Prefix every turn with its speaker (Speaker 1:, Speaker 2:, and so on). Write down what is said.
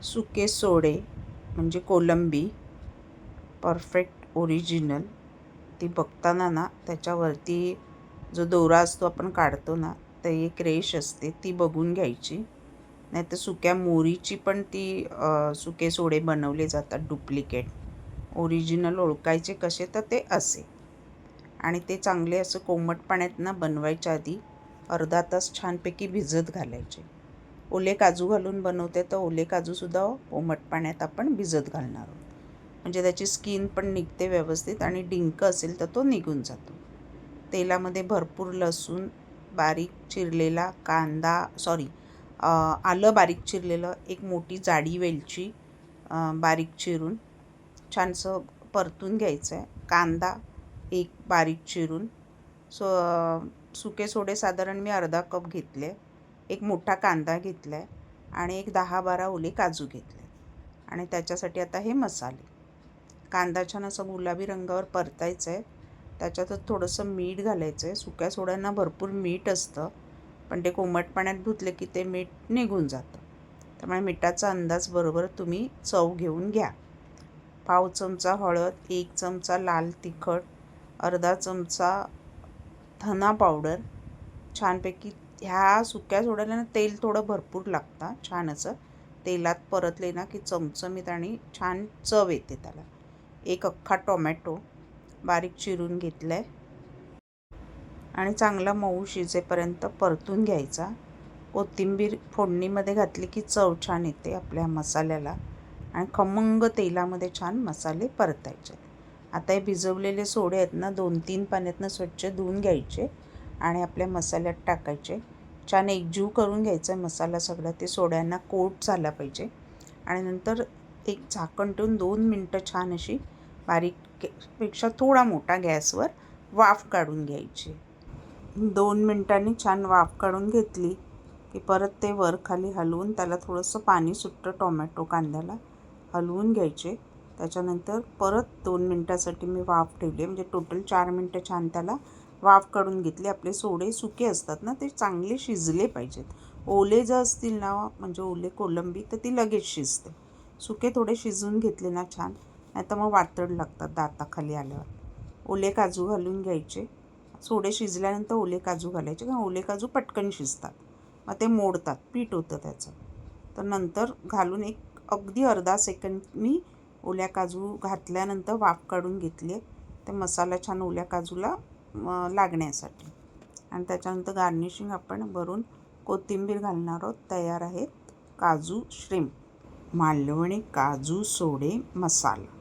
Speaker 1: सुके सोडे म्हणजे कोलंबी परफेक्ट ओरिजिनल. ती बघताना ना त्याच्यावरती जो दोरा असतो आपण काढतो ना, ते एक रेष असते ती बघून घ्यायची. नाहीतर सुक्या मोरीची पण ती सुके सोडे बनवले जातात डुप्लिकेट. ओरिजिनल ओळखायचे कसे तर ते असे. आणि ते चांगले असं कोमट पाण्यात ना बनवायच्या आधी अर्धा तास छानपैकी भिजत घालायचे. ओले काजू घालून बनवते तर ओले काजूसुद्धा कोमट पाण्यात आपण भिजत घालणार आहोत. म्हणजे त्याची स्किन पण निघते व्यवस्थित आणि डिंक असेल तर तो निघून जातो. तेलामध्ये भरपूर लसूण, बारीक चिरलेला कांदा, आलं बारीक चिरलेलं, एक मोठी जाडी वेलची बारीक चिरून छानसं परतून घ्यायचं आहे. कांदा एक बारीक चिरून. सुके सोडे साधारण मी अर्धा कप घेतले. एक मोठा कांदा घेतला आहे आणि एक 10-12 ओले काजू घेतले. आणि त्याच्यासाठी आता हे मसाले. कांदा छान असं गुलाबी रंगावर परतायचं आहे. त्याच्यातच थोडंसं मीठ घालायचं आहे. सुक्या सोड्यांना भरपूर मीठ असतं, पण ते कोमट पाण्यात धुतले की ते मीठ निघून जातं. त्यामुळे मिठाचा अंदाज बरोबर तुम्ही चव घेऊन घ्या. पाव चमचा हळद, 1 चमचा लाल तिखट, अर्धा चमचा धना पावडर. छानपैकी ह्या सुक्या सोड्याला ना तेल थोडं भरपूर लागतं. छान असं तेलात परतले ना की चमचमीत आणि छान चव येते त्याला. एक अख्खा टोमॅटो बारीक चिरून घेतला आहे आणि चांगला मऊ शिजेपर्यंत परतून घ्यायचा. कोथिंबीर फोडणीमध्ये घातली की चव छान येते आपल्या मसाल्याला. आणि खमंग तेलामध्ये छान मसाले परतायचे. आता हे भिजवलेले सोडे आहेत ना 2-3 पाण्यातनं स्वच्छ धुवून घ्यायचे आणि आपल्या मसाल्यात टाकायचे. छान एकजीव करून घ्यायचा मसाला सगळा. ते सोड्यांना कोट झाला पाहिजे. आणि नंतर एक झाकण ठेवून 2 मिनटं छान अशी बारीकपेक्षा थोडा मोठा गॅसवर वाफ काढून घ्यायची. 2 मिनटांनी छान वाफ काढून घेतली की परत ते वर खाली हलवून त्याला थोडंसं पाणी सुटतं टोमॅटो कांद्याला हलवून घ्यायचे. त्याच्यानंतर परत 2 मिनटासाठी मी वाफ ठेवली. म्हणजे टोटल 4 मिनटं छान त्याला वाफ काढून घेतली. आपले सोडे सुके असतात ना, ते चांगले शिजले पाहिजेत. ओले जर असतील ना, म्हणजे ओले कोलंबी, तर ती लगेच शिजते. सुके थोडे शिजवून घेतले ना छान, नाहीतर मग वातड लागतात दाताखाली आल्यावर. ओले काजू घालून घ्यायचे. सोडे शिजल्यानंतर ओले काजू घालायचे, कारण ओले काजू पटकन शिजतात. मग ते मोडतात, पीठ होतं त्याचं. तर नंतर घालून एक अगदी अर्धा सेकंद मी ओल्या काजू घातल्यानंतर वाफ काढून घेतली आहे. ते मसाला छान ओल्या काजूला लागण्यासाठी. आणि त्याच्यानंतर गार्निशिंग आपण भरून कोथिंबीर घालणार आहोत. तयार आहेत काजू श्रिम्प. मालवणी काजू सोडे मसाला.